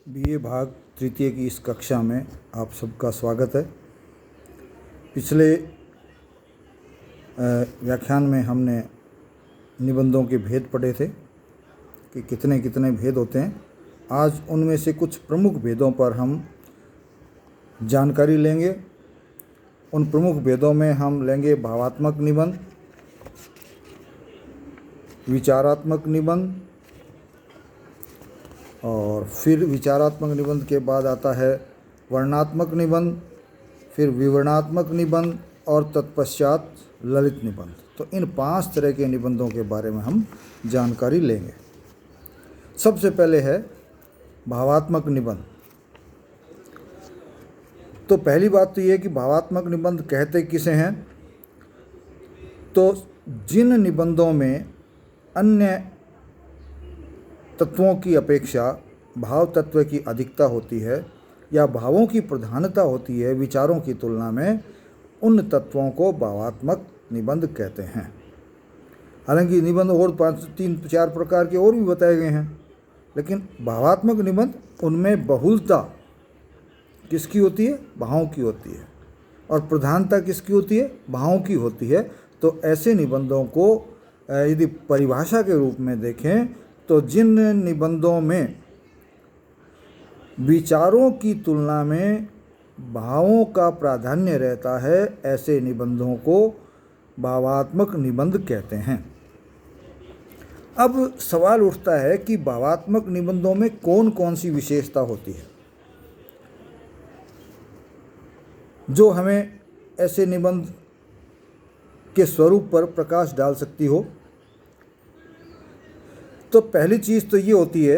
BA भाग तृतीय की इस कक्षा में आप सबका स्वागत है। पिछले व्याख्यान में हमने निबंधों के भेद पढ़े थे कि कितने कितने भेद होते हैं। आज उनमें से कुछ प्रमुख भेदों पर हम जानकारी लेंगे। उन प्रमुख भेदों में हम लेंगे भावात्मक निबंध, विचारात्मक निबंध, और फिर विचारात्मक निबंध के बाद आता है वर्णनात्मक निबंध, फिर विवरणात्मक निबंध और तत्पश्चात ललित निबंध। तो इन 5 तरह के निबंधों के बारे में हम जानकारी लेंगे। सबसे पहले है भावात्मक निबंध। तो पहली बात तो ये है कि भावात्मक निबंध कहते किसे हैं। तो जिन निबंधों में अन्य तत्वों की अपेक्षा भाव तत्व की अधिकता होती है या भावों की प्रधानता होती है विचारों की तुलना में, उन तत्वों को भावात्मक निबंध कहते हैं। हालांकि निबंध और 3-4 प्रकार के और भी बताए गए हैं, लेकिन भावात्मक निबंध उनमें बहुलता किसकी होती है? भावों की होती है। और प्रधानता किसकी होती है? भावों की होती है। तो ऐसे निबंधों को यदि परिभाषा के रूप में देखें तो जिन निबंधों में विचारों की तुलना में भावों का प्राधान्य रहता है, ऐसे निबंधों को भावात्मक निबंध कहते हैं। अब सवाल उठता है कि भावात्मक निबंधों में कौन कौन सी विशेषता होती है जो हमें ऐसे निबंध के स्वरूप पर प्रकाश डाल सकती हो। तो पहली चीज़ तो ये होती है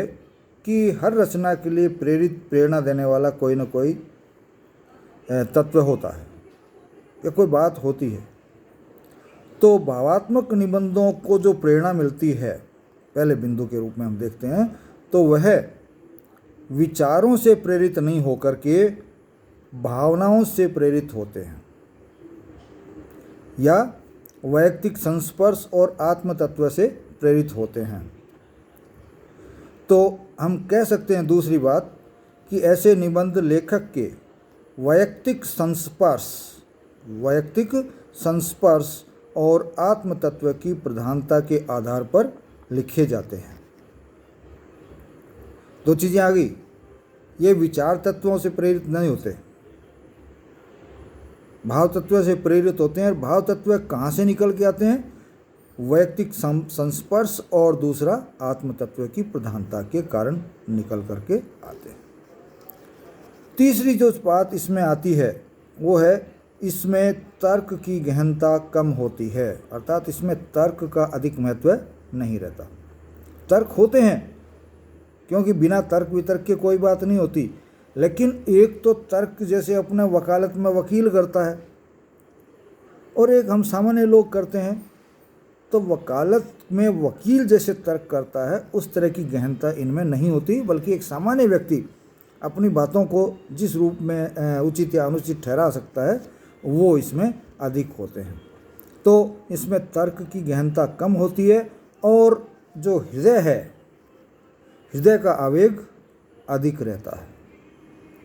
कि हर रचना के लिए प्रेरणा देने वाला कोई ना कोई तत्व होता है या कोई बात होती है। तो भावात्मक निबंधों को जो प्रेरणा मिलती है, पहले बिंदु के रूप में हम देखते हैं, तो वह विचारों से प्रेरित नहीं होकर के भावनाओं से प्रेरित होते हैं या वैयक्तिक संस्पर्श और आत्म तत्व से प्रेरित होते हैं। तो हम कह सकते हैं दूसरी बात कि ऐसे निबंध लेखक के वैयक्तिक संस्पर्श और आत्म तत्व की प्रधानता के आधार पर लिखे जाते हैं। 2 चीज़ें आ गई। ये विचार तत्वों से प्रेरित नहीं होते, भाव तत्व से प्रेरित होते हैं। और भाव तत्व कहाँ से निकल के आते हैं? वैयक्तिक संस्पर्श और दूसरा आत्म तत्व की प्रधानता के कारण निकल करके आते हैं। तीसरी जो बात इसमें आती है वो है इसमें तर्क की गहनता कम होती है, अर्थात इसमें तर्क का अधिक महत्व नहीं रहता। तर्क होते हैं क्योंकि बिना तर्क वितर्क के कोई बात नहीं होती, लेकिन एक तो तर्क जैसे अपने वकालत में वकील करता है और एक हम सामान्य लोग करते हैं। तो वकालत में वकील जैसे तर्क करता है उस तरह की गहनता इनमें नहीं होती, बल्कि एक सामान्य व्यक्ति अपनी बातों को जिस रूप में उचित या अनुचित ठहरा सकता है वो इसमें अधिक होते हैं। तो इसमें तर्क की गहनता कम होती है और जो हृदय है, हृदय का आवेग अधिक रहता है।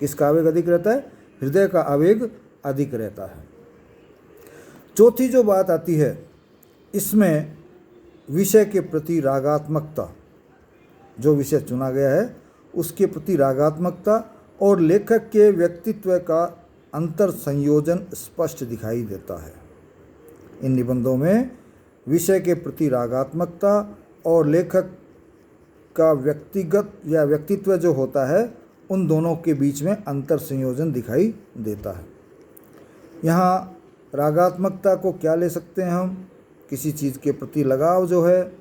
किसका आवेग अधिक रहता है? हृदय का आवेग अधिक रहता है। चौथी जो बात आती है, इसमें विषय के प्रति रागात्मकता, जो विषय चुना गया है उसके प्रति रागात्मकता और लेखक के व्यक्तित्व का अंतर संयोजन स्पष्ट दिखाई देता है। इन निबंधों में विषय के प्रति रागात्मकता और लेखक का व्यक्तिगत या व्यक्तित्व जो होता है, उन दोनों के बीच में अंतर संयोजन दिखाई देता है। यहाँ रागात्मकता को क्या ले सकते हैं हम? किसी चीज़ के प्रति लगाव जो है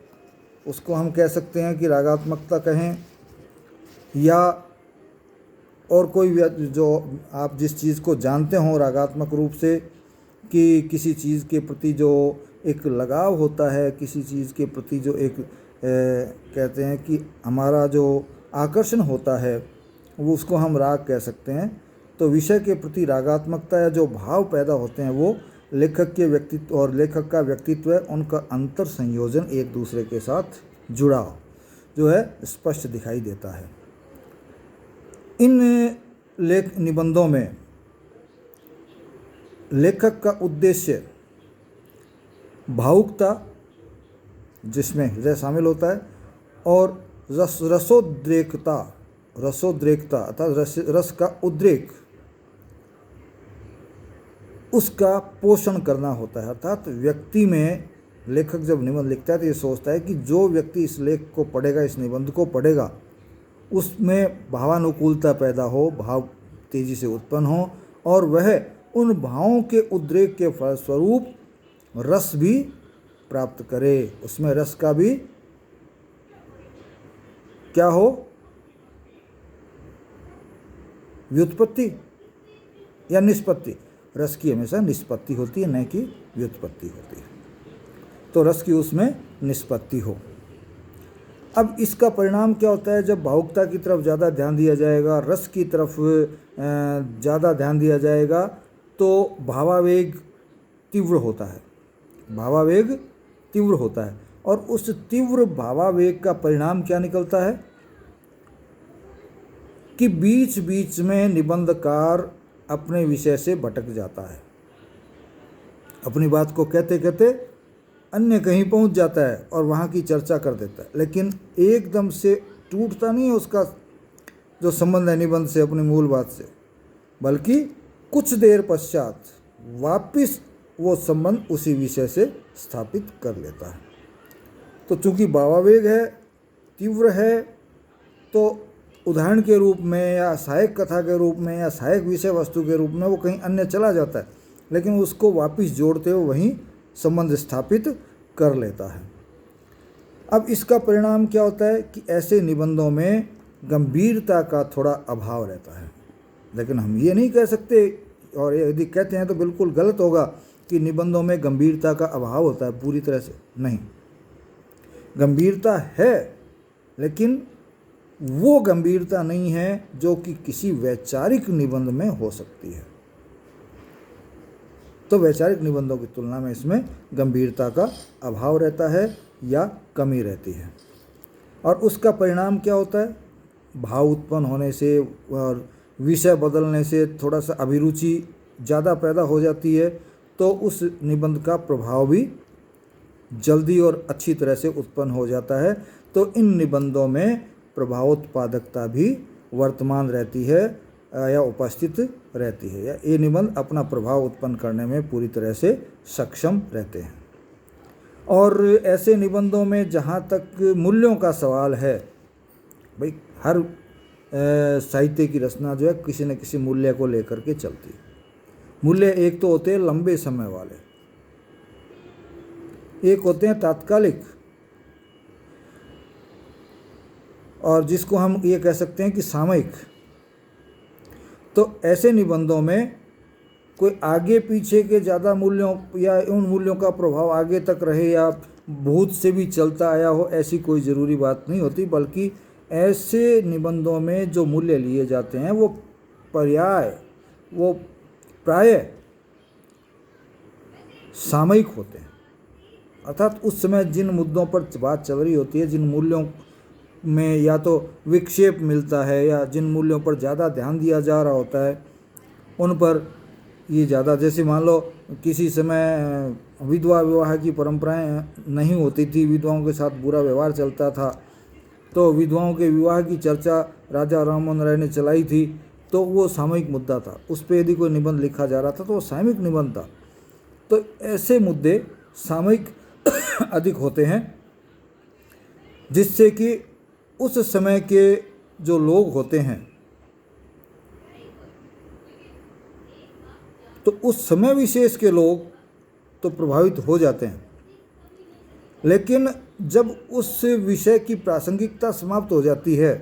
उसको हम कह सकते हैं कि रागात्मकता कहें, या और कोई जो आप जिस चीज़ को जानते हो रागात्मक रूप से, कि किसी चीज़ के प्रति जो एक लगाव होता है, किसी चीज़ के प्रति जो एक कहते हैं कि हमारा जो आकर्षण होता है वो उसको हम राग कह सकते हैं। तो विषय के प्रति रागात्मकता या जो भाव पैदा होते हैं वो लेखक के व्यक्तित्व और लेखक का व्यक्तित्व है, उनका अंतर संयोजन एक दूसरे के साथ जुड़ाव जो है स्पष्ट दिखाई देता है। इन निबंधों में लेखक का उद्देश्य भावुकता, जिसमें हृदय शामिल होता है, और रसोद्रेकता अर्थात रस का उद्रेक, उसका पोषण करना होता है। अर्थात व्यक्ति में, लेखक जब निबंध लिखता है तो ये सोचता है कि जो व्यक्ति इस लेख को पढ़ेगा, इस निबंध को पढ़ेगा, उसमें भावानुकूलता पैदा हो, भाव तेजी से उत्पन्न हो, और वह उन भावों के उद्रेक के फलस्वरूप रस भी प्राप्त करे। उसमें रस का भी क्या हो, व्युत्पत्ति या निष्पत्ति। रस की हमेशा निष्पत्ति होती है, न कि व्युत्पत्ति होती है। तो रस की उसमें निष्पत्ति हो। अब इसका परिणाम क्या होता है? जब भावुकता की तरफ ज़्यादा ध्यान दिया जाएगा, रस की तरफ ज़्यादा ध्यान दिया जाएगा, तो भावावेग तीव्र होता है। भावावेग तीव्र होता है, और उस तीव्र भावावेग का परिणाम क्या निकलता है कि बीच बीच में निबंधकार अपने विषय से भटक जाता है। अपनी बात को कहते कहते अन्य कहीं पहुंच जाता है और वहाँ की चर्चा कर देता है, लेकिन एकदम से टूटता नहीं है उसका जो संबंध है निबंध से, अपनी मूल बात से, बल्कि कुछ देर पश्चात वापिस वो संबंध उसी विषय से स्थापित कर लेता है। तो चूंकि भावावेग है, तीव्र है, तो उदाहरण के रूप में या सहायक कथा के रूप में या सहायक विषय वस्तु के रूप में वो कहीं अन्य चला जाता है, लेकिन उसको वापिस जोड़ते हुए वहीं संबंध स्थापित कर लेता है। अब इसका परिणाम क्या होता है कि ऐसे निबंधों में गंभीरता का थोड़ा अभाव रहता है। लेकिन हम ये नहीं कह सकते, और यदि कहते हैं तो बिल्कुल गलत होगा, कि निबंधों में गंभीरता का अभाव होता है। पूरी तरह से नहीं, गंभीरता है, लेकिन वो गंभीरता नहीं है जो कि किसी वैचारिक निबंध में हो सकती है। तो वैचारिक निबंधों की तुलना में इसमें गंभीरता का अभाव रहता है या कमी रहती है। और उसका परिणाम क्या होता है? भाव उत्पन्न होने से और विषय बदलने से थोड़ा सा अभिरुचि ज़्यादा पैदा हो जाती है, तो उस निबंध का प्रभाव भी जल्दी और अच्छी तरह से उत्पन्न हो जाता है। तो इन निबंधों में प्रभावोत्पादकता भी वर्तमान रहती है या उपस्थित रहती है, या ये निबंध अपना प्रभाव उत्पन्न करने में पूरी तरह से सक्षम रहते हैं। और ऐसे निबंधों में जहाँ तक मूल्यों का सवाल है, भाई हर साहित्य की रचना जो है किसी न किसी मूल्य को लेकर के चलती है। मूल्य एक तो होते हैं लंबे समय वाले, एक होते हैं तात्कालिक, और जिसको हम ये कह सकते हैं कि सामयिक। तो ऐसे निबंधों में कोई आगे पीछे के ज़्यादा मूल्यों या उन मूल्यों का प्रभाव आगे तक रहे या भूत से भी चलता आया हो, ऐसी कोई ज़रूरी बात नहीं होती, बल्कि ऐसे निबंधों में जो मूल्य लिए जाते हैं वो प्राय सामयिक होते हैं। अर्थात उस समय जिन मुद्दों पर बात चल रही होती है, जिन मूल्यों में या तो विक्षेप मिलता है या जिन मूल्यों पर ज़्यादा ध्यान दिया जा रहा होता है, उन पर ये ज़्यादा, जैसे मान लो किसी समय विधवा विवाह की परंपराएं नहीं होती थी, विधवाओं के साथ बुरा व्यवहार चलता था, तो विधवाओं के विवाह की चर्चा राजा राममोहन राय ने चलाई थी, तो वो सामयिक मुद्दा था। उस पर यदि कोई निबंध लिखा जा रहा था तो वो सामयिक निबंध था। तो ऐसे मुद्दे सामयिक अधिक होते हैं, जिससे कि उस समय के जो लोग होते हैं, तो उस समय विशेष के लोग तो प्रभावित हो जाते हैं, लेकिन जब उस विषय की प्रासंगिकता समाप्त हो जाती है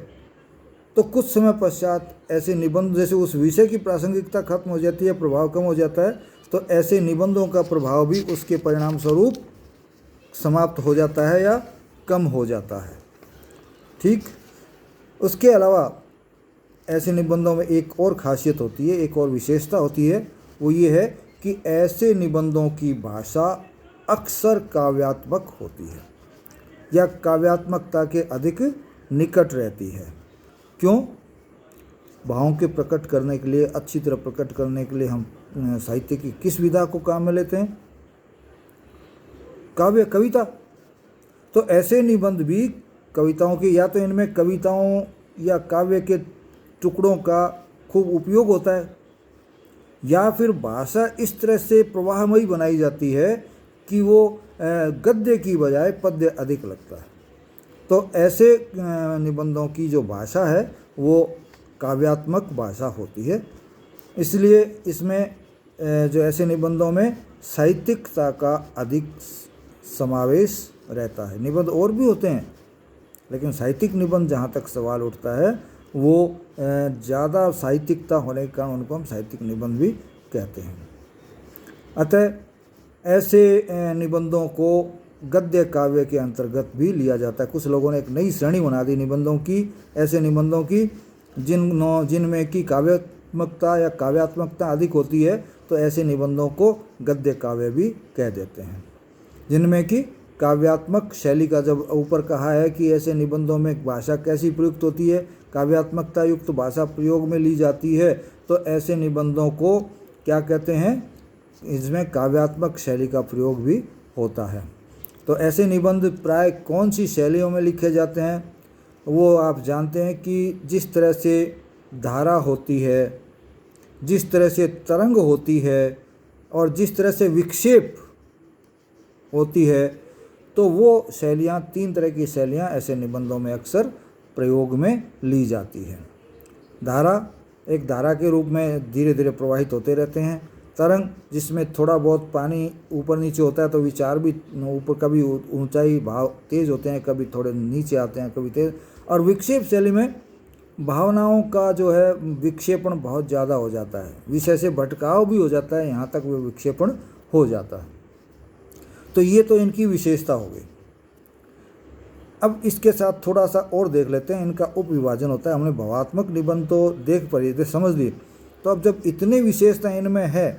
तो कुछ समय पश्चात ऐसे निबंध, जैसे उस विषय की प्रासंगिकता खत्म हो जाती है, प्रभाव कम हो जाता है, तो ऐसे निबंधों का प्रभाव भी उसके परिणाम स्वरूप समाप्त हो जाता है या कम हो जाता है। ठीक, उसके अलावा ऐसे निबंधों में एक और खासियत होती है, एक और विशेषता होती है, वो ये है कि ऐसे निबंधों की भाषा अक्सर काव्यात्मक होती है या काव्यात्मकता के अधिक निकट रहती है। क्यों? भावों के प्रकट करने के लिए, अच्छी तरह प्रकट करने के लिए हम साहित्य की किस विधा को काम में लेते हैं? काव्य, कविता। तो ऐसे निबंध भी कविताओं की, या तो इनमें कविताओं या काव्य के टुकड़ों का खूब उपयोग होता है, या फिर भाषा इस तरह से प्रवाहमयी बनाई जाती है कि वो गद्य की बजाय पद्य अधिक लगता है। तो ऐसे निबंधों की जो भाषा है वो काव्यात्मक भाषा होती है। इसलिए इसमें जो ऐसे निबंधों में साहित्यिकता का अधिक समावेश रहता है। निबंध और भी होते हैं, लेकिन साहित्यिक निबंध जहाँ तक सवाल उठता है वो ज़्यादा साहित्यिकता होने के कारण उनको हम साहित्यिक निबंध भी कहते हैं। अतः ऐसे निबंधों को गद्य काव्य के अंतर्गत भी लिया जाता है। कुछ लोगों ने एक नई श्रेणी बना दी निबंधों की, ऐसे निबंधों की जिनमें की काव्यात्मकता या काव्यात्मकता अधिक होती है, तो ऐसे निबंधों को गद्य काव्य भी कह देते हैं। जिनमें कि काव्यात्मक शैली का, जब ऊपर कहा है कि ऐसे निबंधों में भाषा कैसी प्रयुक्त होती है, काव्यात्मकता युक्त भाषा प्रयोग में ली जाती है, तो ऐसे निबंधों को क्या कहते हैं? इसमें काव्यात्मक शैली का प्रयोग भी होता है। तो ऐसे निबंध प्राय कौन सी शैलियों में लिखे जाते हैं? वो आप जानते हैं कि जिस तरह से धारा होती है, जिस तरह से तरंग होती है, और जिस तरह से विक्षेप होती है, तो वो शैलियाँ, 3 तरह की शैलियाँ ऐसे निबंधों में अक्सर प्रयोग में ली जाती हैं। धारा, एक धारा के रूप में धीरे धीरे प्रवाहित होते रहते हैं। तरंग, जिसमें थोड़ा बहुत पानी ऊपर नीचे होता है, तो विचार भी ऊपर, कभी ऊंचाई भाव तेज होते हैं, कभी थोड़े नीचे आते हैं, कभी तेज। और विक्षेप शैली में भावनाओं का जो है विक्षेपण बहुत ज़्यादा हो जाता है, विषय से भटकाव भी हो जाता है, यहाँ तक वो विक्षेपण हो जाता है। तो ये तो इनकी विशेषता हो गई। अब इसके साथ थोड़ा सा और देख लेते हैं, इनका उपविभाजन होता है। हमने भावात्मक निबंध तो देख पढ़े थे, समझ लिए। तो अब जब इतनी विशेषता इनमें है,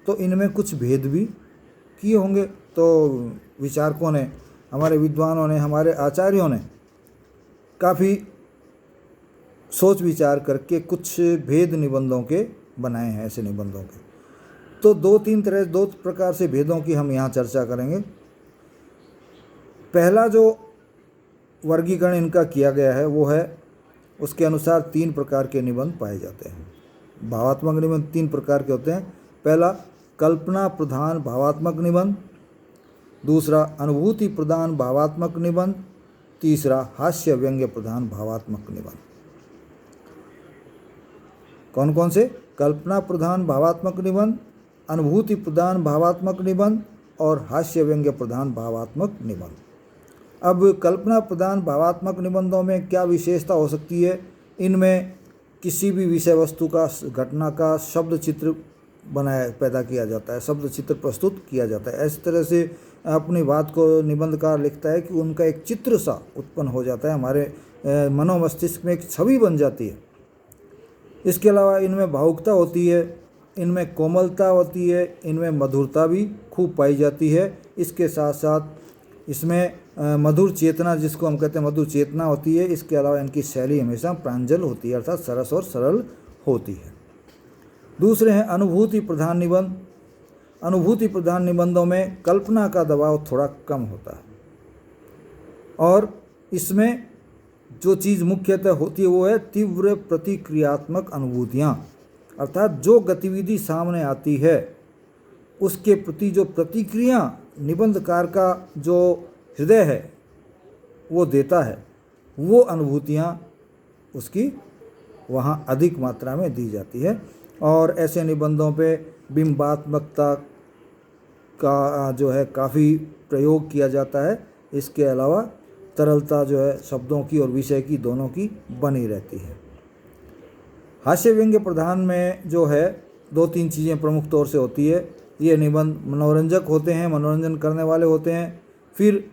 तो इनमें कुछ भेद भी किए होंगे। तो विचारकों ने, हमारे विद्वानों ने, हमारे आचार्यों ने काफ़ी सोच विचार करके कुछ भेद निबंधों के बनाए हैं, ऐसे निबंधों के। तो 2 प्रकार से भेदों की हम यहाँ चर्चा करेंगे। पहला जो वर्गीकरण इनका किया गया है वो है, उसके अनुसार 3 प्रकार के निबंध पाए जाते हैं। भावात्मक निबंध 3 प्रकार के होते हैं। पहला कल्पना प्रधान भावात्मक निबंध, दूसरा अनुभूति प्रधान भावात्मक निबंध, तीसरा हास्य व्यंग्य प्रधान भावात्मक निबंध। कौन कौन से? कल्पना प्रधान भावात्मक निबंध, अनुभूति प्रधान भावात्मक निबंध और हास्य व्यंग्य प्रधान भावात्मक निबंध। अब कल्पना प्रधान भावात्मक निबंधों में क्या विशेषता हो सकती है? इनमें किसी भी विषय वस्तु का, घटना का शब्द चित्र पैदा किया जाता है, शब्द चित्र प्रस्तुत किया जाता है। इस तरह से अपनी बात को निबंधकार लिखता है कि उनका एक चित्र सा उत्पन्न हो जाता है, हमारे मनोमस्तिष्क में एक छवि बन जाती है। इसके अलावा इनमें भावुकता होती है, इनमें कोमलता होती है, इनमें मधुरता भी खूब पाई जाती है। इसके साथ साथ इसमें मधुर चेतना, जिसको हम कहते हैं मधुर चेतना होती है। इसके अलावा इनकी शैली हमेशा प्रांजल होती है, अर्थात सरस और सरल होती है। दूसरे हैं अनुभूति प्रधान निबंध। अनुभूति प्रधान निबंधों में कल्पना का दबाव थोड़ा कम होता है, और इसमें जो चीज़ मुख्यतः होती है वो है तीव्र प्रतिक्रियात्मक अनुभूतियाँ, अर्थात जो गतिविधि सामने आती है उसके प्रति जो प्रतिक्रिया निबंधकार का जो हृदय है वो देता है, वो अनुभूतियाँ उसकी वहाँ अधिक मात्रा में दी जाती है। और ऐसे निबंधों पे बिंबात्मकता का जो है काफ़ी प्रयोग किया जाता है। इसके अलावा तरलता जो है शब्दों की और विषय की, दोनों की बनी रहती है। हास्य व्यंग्य प्रधान में जो है 2-3 चीज़ें प्रमुख तौर से होती है। ये निबंध मनोरंजक होते हैं, मनोरंजन करने वाले होते हैं। फिर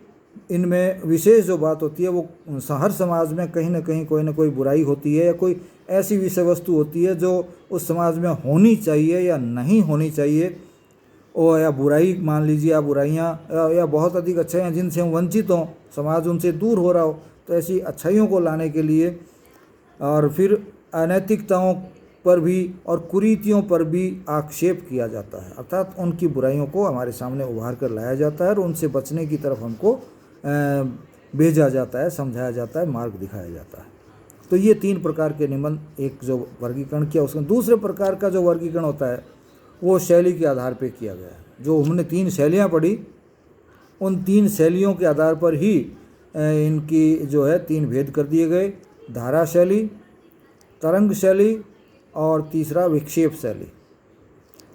इनमें विशेष जो बात होती है वो हर समाज में कहीं ना कहीं कोई ना कोई बुराई होती है, या कोई ऐसी विषय वस्तु होती है जो उस समाज में होनी चाहिए या नहीं होनी चाहिए, और या बुराई मान लीजिए, या बुराइयाँ या बहुत अधिक अच्छाइयाँ जिनसे हम वंचित हों, समाज उनसे दूर हो रहा हो, तो ऐसी अच्छाइयों को लाने के लिए और फिर अनैतिकताओं पर भी और कुरीतियों पर भी आक्षेप किया जाता है, अर्थात उनकी बुराइयों को हमारे सामने उभार कर लाया जाता है और उनसे बचने की तरफ हमको भेजा जाता है, समझाया जाता है, मार्ग दिखाया जाता है। तो ये 3 प्रकार के निबंध, एक जो वर्गीकरण किया उसका। दूसरे प्रकार का जो वर्गीकरण होता है वो शैली के आधार पर किया गया है। जो हमने 3 शैलियाँ पढ़ी, उन 3 शैलियों के आधार पर ही इनकी जो है 3 भेद कर दिए गए, धारा शैली, तरंग शैली और तीसरा विक्षेप शैली।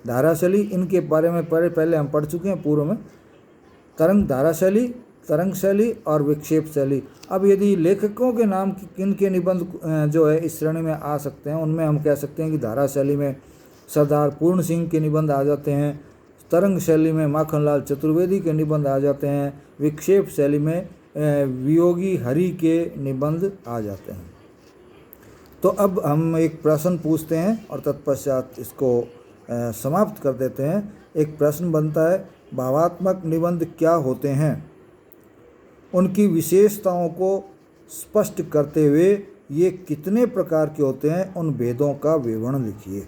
धारा शैली, इनके बारे में पहले हम पढ़ चुके हैं पूर्व में। धारा शैली, तरंग शैली और विक्षेप शैली। अब यदि लेखकों के नाम किन के निबंध जो है इस श्रेणी में आ सकते हैं, उनमें हम कह सकते हैं कि धारा शैली में सरदार पूर्ण सिंह के निबंध आ जाते हैं, तरंग शैली में माखनलाल चतुर्वेदी के निबंध आ जाते हैं, विक्षेप शैली में वियोगी हरि के निबंध आ जाते हैं। तो अब हम एक प्रश्न पूछते हैं और तत्पश्चात इसको समाप्त कर देते हैं। एक प्रश्न बनता है, भावात्मक निबंध क्या होते हैं? उनकी विशेषताओं को स्पष्ट करते हुए ये कितने प्रकार के होते हैं, उन भेदों का विवरण लिखिए।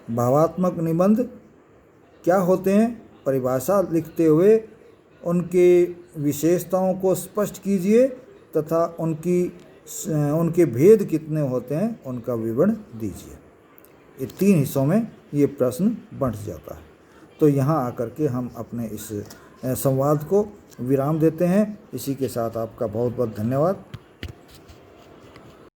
भावात्मक निबंध क्या होते हैं, परिभाषा लिखते हुए उनके विशेषताओं को स्पष्ट कीजिए तथा उनके भेद कितने होते हैं उनका विवरण दीजिए। ये 3 हिस्सों में ये प्रश्न बंट जाता है। तो यहाँ आकर के हम अपने इस संवाद को विराम देते हैं। इसी के साथ आपका बहुत बहुत धन्यवाद।